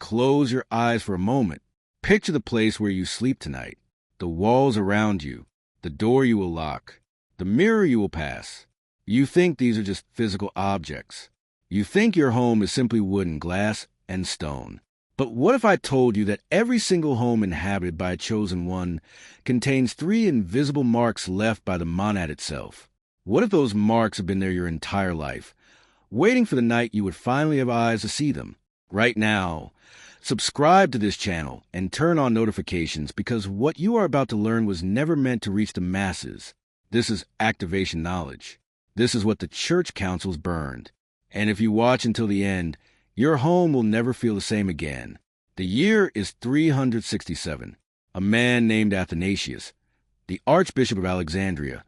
close your eyes for a moment. Picture the place where you sleep tonight, the walls around you, the door you will lock, the mirror you will pass. You think these are just physical objects. You think your home is simply wood and glass and stone. But what if I told you that every single home inhabited by a chosen one contains 3 invisible marks left by the monad itself? What if those marks have been there your entire life, waiting for the night you would finally have eyes to see them? Right now, subscribe to this channel and turn on notifications, because what you are about to learn was never meant to reach the masses. This is activation knowledge. This is what the church councils burned. And if you watch until the end, your home will never feel the same again. The year is 367. A man named Athanasius, the Archbishop of Alexandria,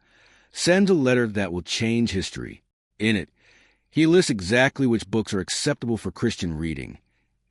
sends a letter that will change history. In it, he lists exactly which books are acceptable for Christian reading,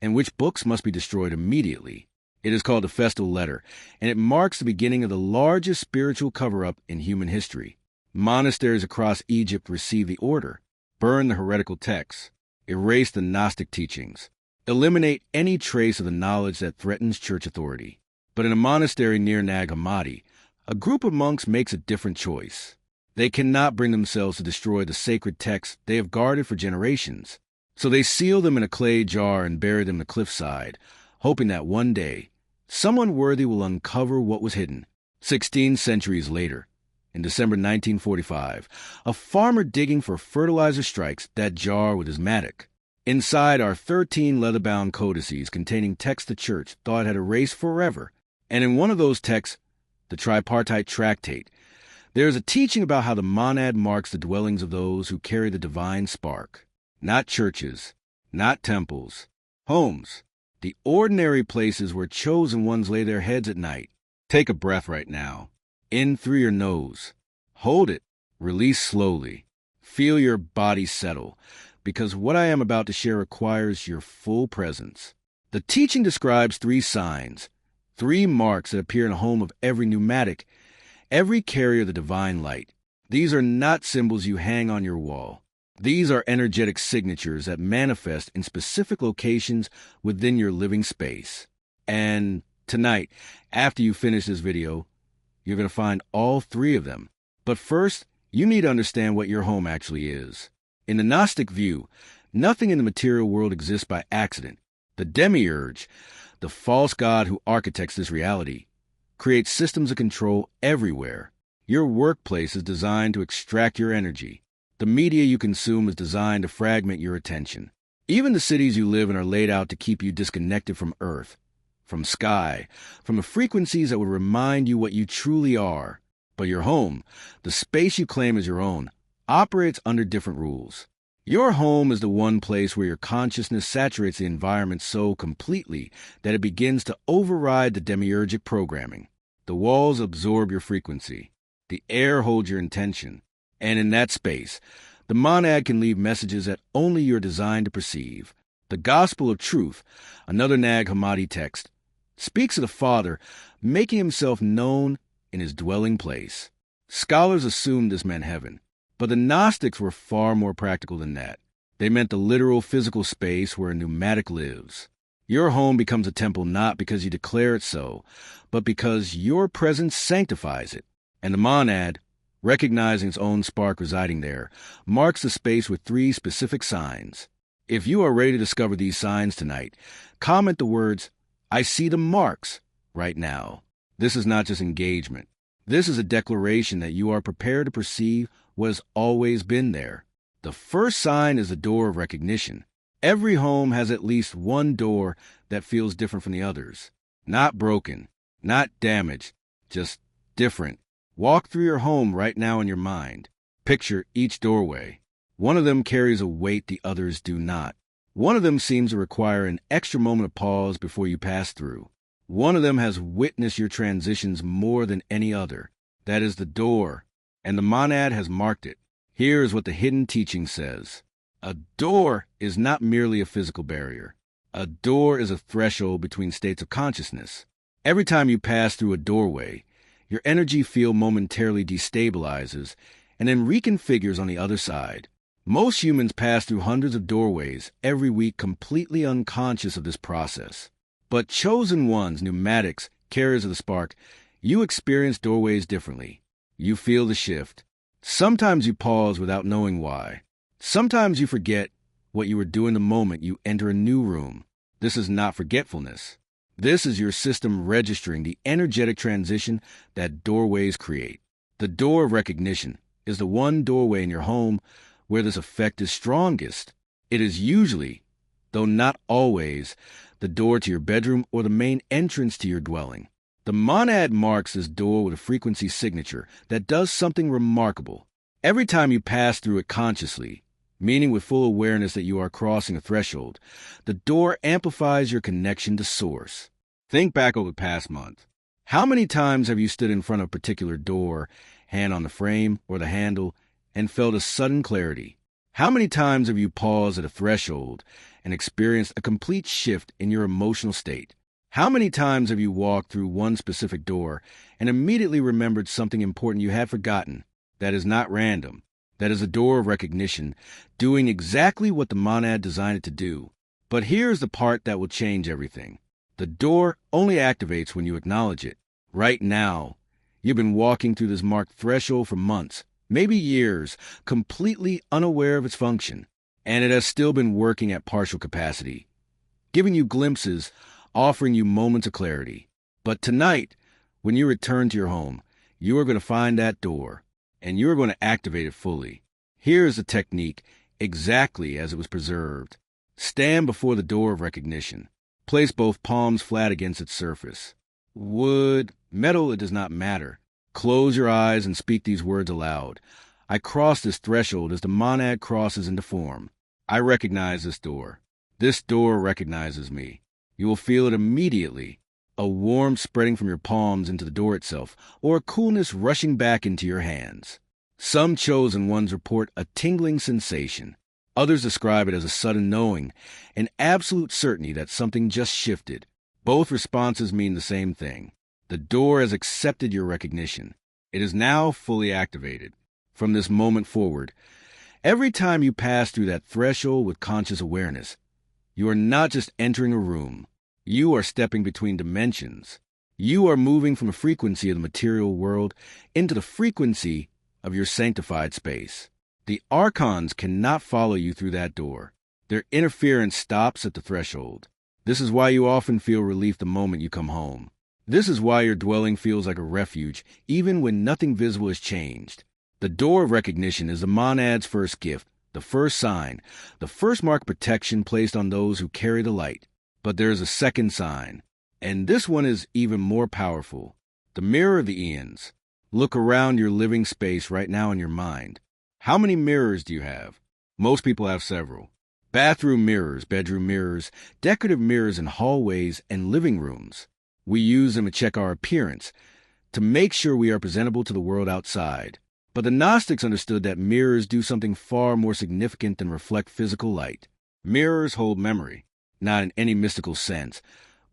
and which books must be destroyed immediately. It is called the Festal Letter, and it marks the beginning of the largest spiritual cover-up in human history. Monasteries across Egypt received the order: burn the heretical texts, erase the Gnostic teachings, eliminate any trace of the knowledge that threatens church authority. But in a monastery near Nag Hammadi, a group of monks makes a different choice. They cannot bring themselves to destroy the sacred texts they have guarded for generations. So they seal them in a clay jar and bury them in the cliffside, hoping that one day, someone worthy will uncover what was hidden. 16 centuries later, in December 1945, a farmer digging for fertilizer strikes that jar with his mattock. Inside are 13 leather-bound codices containing texts the church thought had erased forever. And in one of those texts, the Tripartite Tractate, there is a teaching about how the monad marks the dwellings of those who carry the divine spark. Not churches, not temples, homes, the ordinary places where chosen ones lay their heads at night. Take a breath right now. In through your nose. Hold it. Release slowly. Feel your body settle, because what I am about to share requires your full presence. The teaching describes 3 signs, 3 marks that appear in a home of every pneumatic, every carrier of the divine light. These are not symbols you hang on your wall. These are energetic signatures that manifest in specific locations within your living space. And tonight, after you finish this video, you're going to find all 3 of them. But first, you need to understand what your home actually is. In the Gnostic view, nothing in the material world exists by accident. The demiurge, the false god who architects this reality, creates systems of control everywhere. Your workplace is designed to extract your energy. The media you consume is designed to fragment your attention. Even the cities you live in are laid out to keep you disconnected from Earth, from sky, from the frequencies that would remind you what you truly are. But your home, the space you claim as your own, operates under different rules. Your home is the one place where your consciousness saturates the environment so completely that it begins to override the demiurgic programming. The walls absorb your frequency. The air holds your intention. And in that space, the monad can leave messages that only you're designed to perceive. The Gospel of Truth, another Nag Hammadi text, speaks of the Father making himself known in his dwelling place. Scholars assumed this meant heaven, but the Gnostics were far more practical than that. They meant the literal physical space where a pneumatic lives. Your home becomes a temple not because you declare it so, but because your presence sanctifies it. And the monad, recognizing its own spark residing there, marks the space with 3 specific signs. If you are ready to discover these signs tonight, comment the words, "I see the marks," right now. This is not just engagement. This is a declaration that you are prepared to perceive what has always been there. The first sign is the door of recognition. Every home has at least one door that feels different from the others. Not broken, not damaged, just different. Walk through your home right now in your mind. Picture each doorway. One of them carries a weight the others do not. One of them seems to require an extra moment of pause before you pass through. One of them has witnessed your transitions more than any other. That is the door, and the monad has marked it. Here is what the hidden teaching says. A door is not merely a physical barrier. A door is a threshold between states of consciousness. Every time you pass through a doorway, your energy field momentarily destabilizes and then reconfigures on the other side. Most humans pass through hundreds of doorways every week completely unconscious of this process. But chosen ones, pneumatics, carriers of the spark, you experience doorways differently. You feel the shift. Sometimes you pause without knowing why. Sometimes you forget what you were doing the moment you enter a new room. This is not forgetfulness. This is your system registering the energetic transition that doorways create. The door of recognition is the one doorway in your home where this effect is strongest. It is usually, though not always, the door to your bedroom or the main entrance to your dwelling. The monad marks this door with a frequency signature that does something remarkable. Every time you pass through it consciously, meaning with full awareness that you are crossing a threshold, the door amplifies your connection to Source. Think back over the past month. How many times have you stood in front of a particular door, hand on the frame or the handle, and felt a sudden clarity? How many times have you paused at a threshold and experienced a complete shift in your emotional state? How many times have you walked through one specific door and immediately remembered something important you had forgotten? That is not random. That is a door of recognition, doing exactly what the monad designed it to do. But here's the part that will change everything. The door only activates when you acknowledge it. Right now, you've been walking through this marked threshold for months, maybe years, completely unaware of its function, and it has still been working at partial capacity, giving you glimpses, offering you moments of clarity. But tonight, when you return to your home, you are going to find that door, and you are going to activate it fully. Here is the technique, exactly as it was preserved. Stand before the door of recognition. Place both palms flat against its surface. Wood, metal, it does not matter. Close your eyes and speak these words aloud. I cross this threshold as the monad crosses into form. I recognize this door. This door recognizes me. You will feel it immediately, a warmth spreading from your palms into the door itself, or a coolness rushing back into your hands. Some chosen ones report a tingling sensation. Others describe it as a sudden knowing, an absolute certainty that something just shifted. Both responses mean the same thing. The door has accepted your recognition. It is now fully activated. From this moment forward, every time you pass through that threshold with conscious awareness, you are not just entering a room. You are stepping between dimensions. You are moving from the frequency of the material world into the frequency of your sanctified space. The archons cannot follow you through that door. Their interference stops at the threshold. This is why you often feel relief the moment you come home. This is why your dwelling feels like a refuge, even when nothing visible has changed. The door of recognition is the monad's first gift, the first sign, the first mark of protection placed on those who carry the light. But there is a second sign, and this one is even more powerful. The mirror of the eons. Look around your living space right now in your mind. How many mirrors do you have? Most people have several. Bathroom mirrors, bedroom mirrors, decorative mirrors in hallways and living rooms. We use them to check our appearance, to make sure we are presentable to the world outside. But the Gnostics understood that mirrors do something far more significant than reflect physical light. Mirrors hold memory. Not in any mystical sense,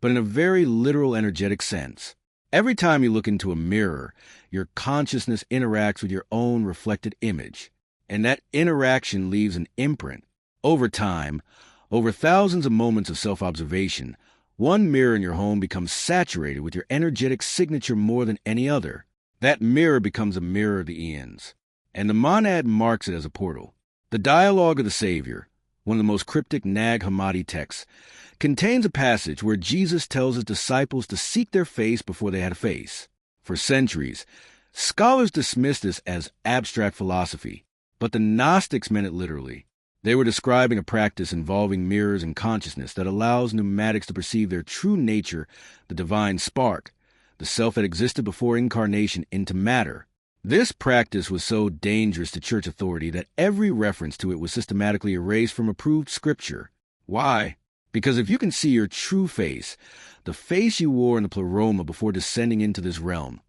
but in a very literal energetic sense. Every time you look into a mirror, your consciousness interacts with your own reflected image, and that interaction leaves an imprint. Over time, over thousands of moments of self-observation, one mirror in your home becomes saturated with your energetic signature more than any other. That mirror becomes a mirror of the eons, and the monad marks it as a portal. The Dialogue of the Savior, one of the most cryptic Nag Hammadi texts, contains a passage where Jesus tells his disciples to seek their face before they had a face. For centuries, scholars dismissed this as abstract philosophy, but the Gnostics meant it literally. They were describing a practice involving mirrors and consciousness that allows pneumatics to perceive their true nature, the divine spark, the self that existed before incarnation, into matter. This practice was so dangerous to church authority that every reference to it was systematically erased from approved scripture. Why? Because if you can see your true face, the face you wore in the pleroma before descending into this realm,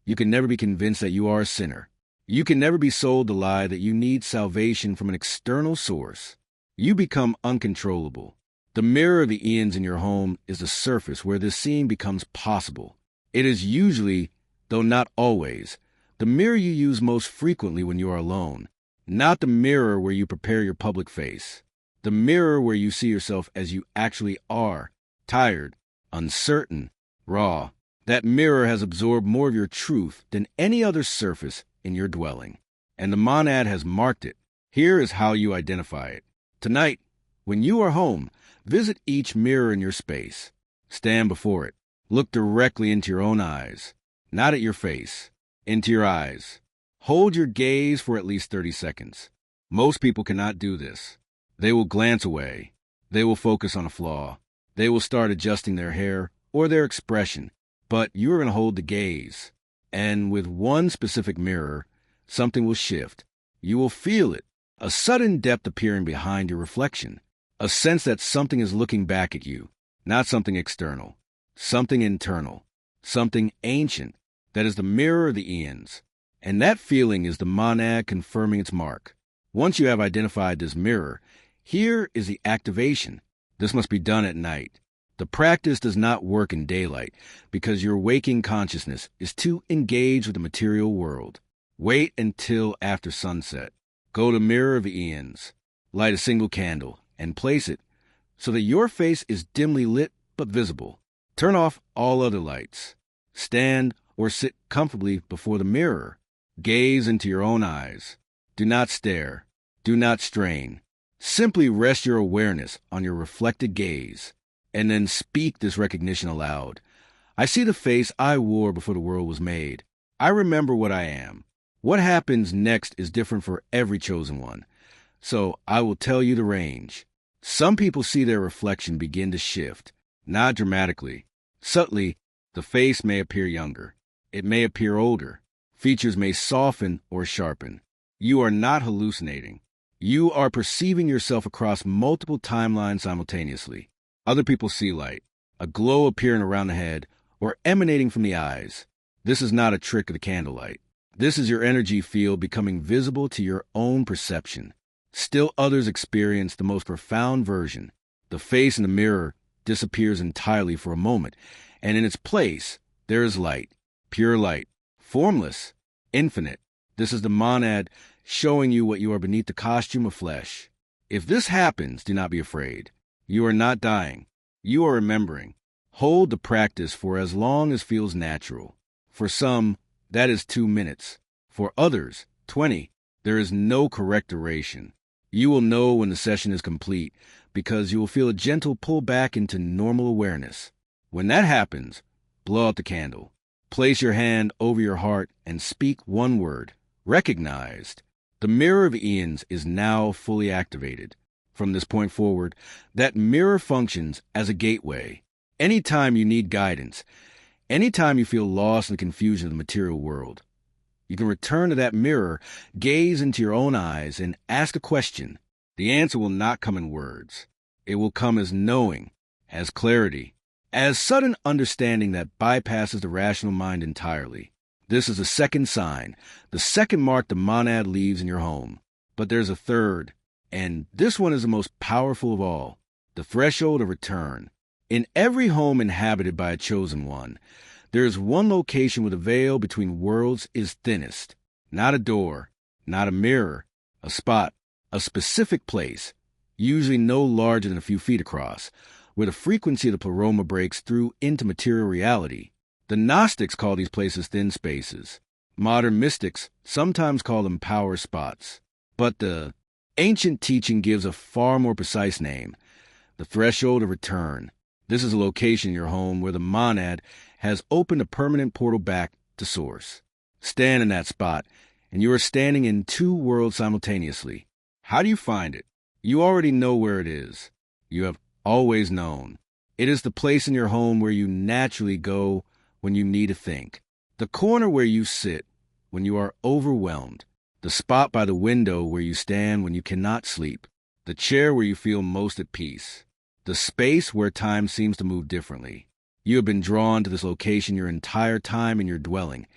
you can never be convinced that you are a sinner. You can never be sold the lie that you need salvation from an external source. You become uncontrollable. The mirror of the eons in your home is the surface where this seeing becomes possible. It is usually, though not always, the mirror you use most frequently when you are alone. Not the mirror where you prepare your public face. The mirror where you see yourself as you actually are, tired, uncertain, raw. That mirror has absorbed more of your truth than any other surface in your dwelling, and the monad has marked it. Here is how you identify it. Tonight, when you are home, visit each mirror in your space. Stand before it. Look directly into your own eyes, not at your face, into your eyes. Hold your gaze for at least 30 seconds. Most people cannot do this. They will glance away. They will focus on a flaw. They will start adjusting their hair or their expression. But you're going to hold the gaze. And with one specific mirror, something will shift. You will feel it. A sudden depth appearing behind your reflection. A sense that something is looking back at you. Not something external. Something internal. Something ancient. That is the mirror of the eons. And that feeling is the monad confirming its mark. Once you have identified this mirror, here is the activation. This must be done at night. The practice does not work in daylight because your waking consciousness is too engaged with the material world. Wait until after sunset. Go to Mirror of Eons. Light a single candle and place it so that your face is dimly lit but visible. Turn off all other lights. Stand or sit comfortably before the mirror. Gaze into your own eyes. Do not stare. Do not strain. Simply rest your awareness on your reflected gaze, and then speak this recognition aloud. I see the face I wore before the world was made. I remember what I am. What happens next is different for every chosen one. So I will tell you the range. Some people see their reflection begin to shift, not dramatically. Subtly, the face may appear younger. It may appear older. Features may soften or sharpen. You are not hallucinating. You are perceiving yourself across multiple timelines simultaneously. Other people see light, a glow appearing around the head or emanating from the eyes. This is not a trick of the candlelight. This is your energy field becoming visible to your own perception. Still others experience the most profound version. The face in the mirror disappears entirely for a moment, and in its place, there is light, pure light, formless, infinite. This is the monad showing you what you are beneath the costume of flesh. If this happens, do not be afraid. You are not dying. You are remembering. Hold the practice for as long as feels natural. For some, that is 2 minutes. For others, 20. There is no correct duration. You will know when the session is complete because you will feel a gentle pull back into normal awareness. When that happens, blow out the candle. Place your hand over your heart and speak one word. Recognized. The Mirror of Eons is now fully activated. From this point forward, that mirror functions as a gateway. Anytime you need guidance, anytime you feel lost in the confusion of the material world, you can return to that mirror, gaze into your own eyes, and ask a question. The answer will not come in words. It will come as knowing, as clarity, as sudden understanding that bypasses the rational mind entirely. This is the second sign, the second mark the monad leaves in your home. But there's a third, and this one is the most powerful of all, the threshold of return. In every home inhabited by a chosen one, there is one location where the veil between worlds is thinnest. Not a door, not a mirror, a spot, a specific place, usually no larger than a few feet across, where the frequency of the pleroma breaks through into material reality. The Gnostics call these places thin spaces. Modern mystics sometimes call them power spots. But the ancient teaching gives a far more precise name, the threshold of return. This is a location in your home where the monad has opened a permanent portal back to source. Stand in that spot, and you are standing in two worlds simultaneously. How do you find it? You already know where it is. You have always known. It is the place in your home where you naturally go when you need to think. The corner where you sit when you are overwhelmed. The spot by the window where you stand when you cannot sleep. The chair where you feel most at peace. The space where time seems to move differently. You have been drawn to this location your entire time in your dwelling,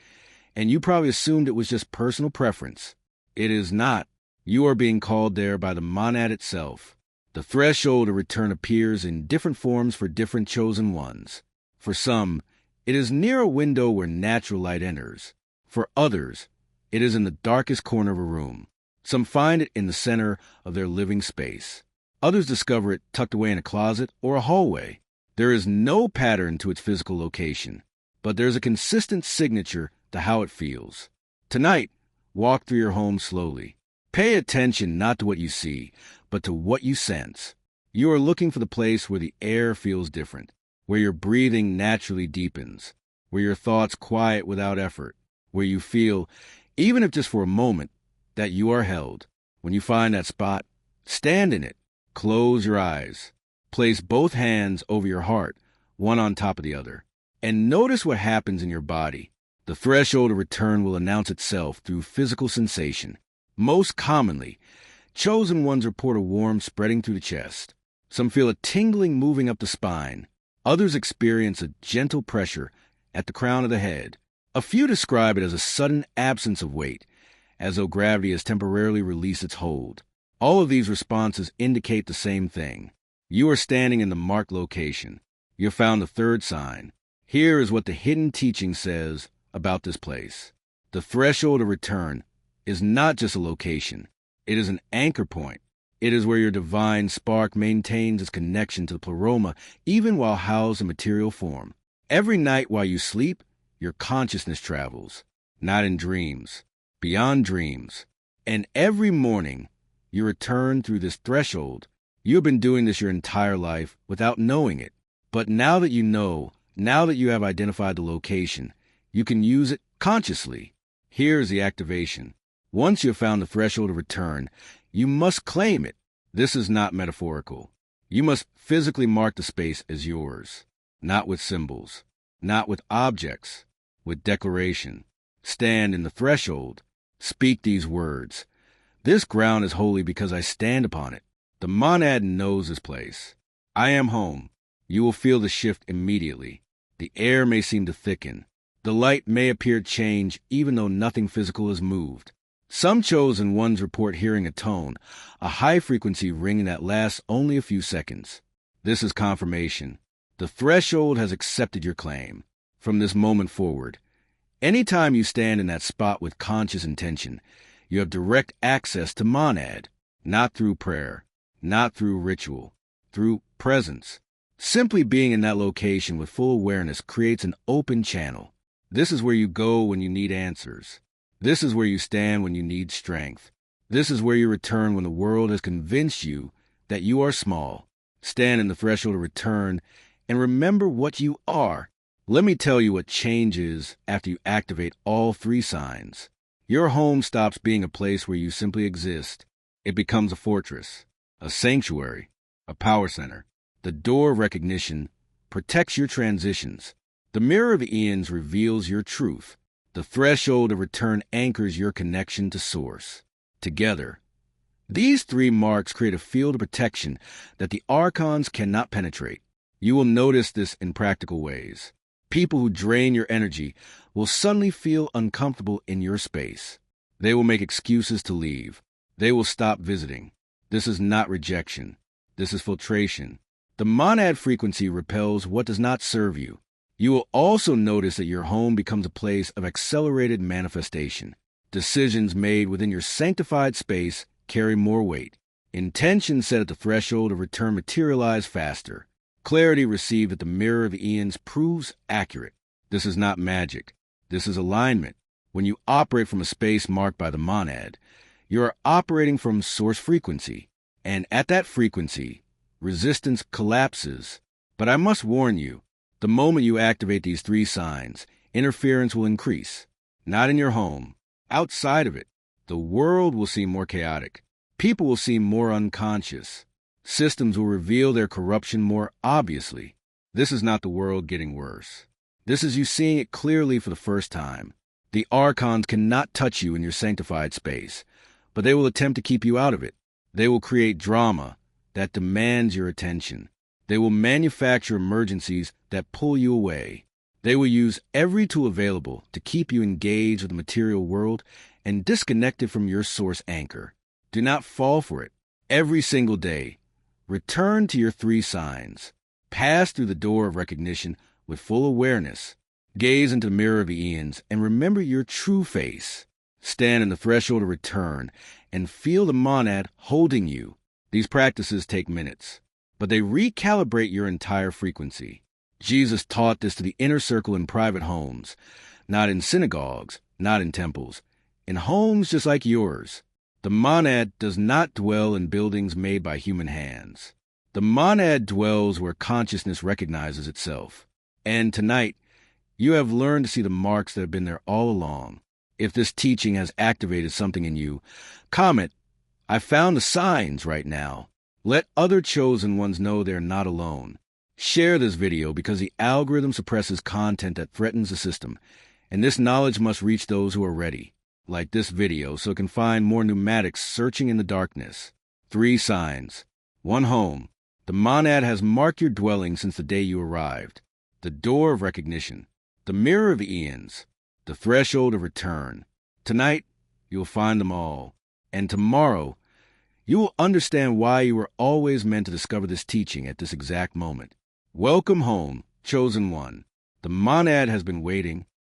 and you probably assumed it was just personal preference. It is not. You are being called there by the monad itself. The threshold of return appears in different forms for different chosen ones. For some, it is near a window where natural light enters. For others, it is in the darkest corner of a room. Some find it in the center of their living space. Others discover it tucked away in a closet or a hallway. There is no pattern to its physical location, but there's a consistent signature to how it feels. Tonight, walk through your home slowly. Pay attention not to what you see, but to what you sense. You are looking for the place where the air feels different, where your breathing naturally deepens, where your thoughts quiet without effort, where you feel, even if just for a moment, that you are held. When you find that spot, stand in it. Close your eyes. Place both hands over your heart, one on top of the other, and notice what happens in your body. The threshold of return will announce itself through physical sensation. Most commonly, chosen ones report a warmth spreading through the chest. Some feel a tingling moving up the spine. Others experience a gentle pressure at the crown of the head. A few describe it as a sudden absence of weight, as though gravity has temporarily released its hold. All of these responses indicate the same thing. You are standing in the marked location. You have found the third sign. Here is what the hidden teaching says about this place. The threshold of return is not just a location. It is an anchor point. It is where your divine spark maintains its connection to the pleroma even while housed in material form. Every night while you sleep, your consciousness travels, not in dreams, beyond dreams. And every morning, you return through this threshold. You have been doing this your entire life without knowing it. But now that you know, now that you have identified the location, you can use it consciously. Here is the activation. Once you have found the threshold of return, you must claim it. This is not metaphorical. You must physically mark the space as yours, not with symbols, not with objects, with declaration. Stand in the threshold. Speak these words. This ground is holy because I stand upon it. The monad knows this place. I am home. You will feel the shift immediately. The air may seem to thicken. The light may appear to change even though nothing physical is moved. Some chosen ones report hearing a tone, a high-frequency ringing that lasts only a few seconds. This is confirmation. The threshold has accepted your claim. From this moment forward, anytime you stand in that spot with conscious intention, you have direct access to monad, not through prayer, not through ritual, through presence. Simply being in that location with full awareness creates an open channel. This is where you go when you need answers. This is where you stand when you need strength. This is where you return when the world has convinced you that you are small. Stand in the threshold of return and remember what you are. Let me tell you what changes after you activate all three signs. Your home stops being a place where you simply exist. It becomes a fortress, a sanctuary, a power center. The door of recognition protects your transitions. The mirror of the eons reveals your truth. The threshold of return anchors your connection to Source. Together, these three marks create a field of protection that the archons cannot penetrate. You will notice this in practical ways. People who drain your energy will suddenly feel uncomfortable in your space. They will make excuses to leave. They will stop visiting. This is not rejection. This is filtration. The monad frequency repels what does not serve you. You will also notice that your home becomes a place of accelerated manifestation. Decisions made within your sanctified space carry more weight. Intentions set at the threshold of return materialize faster. Clarity received at the mirror of the eons proves accurate. This is not magic. This is alignment. When you operate from a space marked by the monad, you are operating from source frequency. And at that frequency, resistance collapses. But I must warn you, the moment you activate these three signs, interference will increase. Not in your home. Outside of it, the world will seem more chaotic. People will seem more unconscious. Systems will reveal their corruption more obviously. This is not the world getting worse. This is you seeing it clearly for the first time. The archons cannot touch you in your sanctified space, but they will attempt to keep you out of it. They will create drama that demands your attention. They will manufacture emergencies that pull you away. They will use every tool available to keep you engaged with the material world and disconnected from your source anchor. Do not fall for it. Every single day, return to your three signs. Pass through the door of recognition with full awareness. Gaze into the mirror of the eons and remember your true face. Stand in the threshold of return and feel the monad holding you. These practices take minutes, but they recalibrate your entire frequency. Jesus taught this to the inner circle in private homes, not in synagogues, not in temples, in homes just like yours. The monad does not dwell in buildings made by human hands. The monad dwells where consciousness recognizes itself. And tonight, you have learned to see the marks that have been there all along. If this teaching has activated something in you, comment, "I found the signs right now." Let other chosen ones know they're not alone. Share this video because the algorithm suppresses content that threatens the system, and this knowledge must reach those who are ready. Like this video so it can find more pneumatics searching in the darkness. 3 signs. 1 home. The monad has marked your dwelling since the day you arrived. The door of recognition. The mirror of eons. The threshold of return. Tonight, you'll find them all. And tomorrow, you will understand why you were always meant to discover this teaching at this exact moment. Welcome home, chosen one. The monad has been waiting.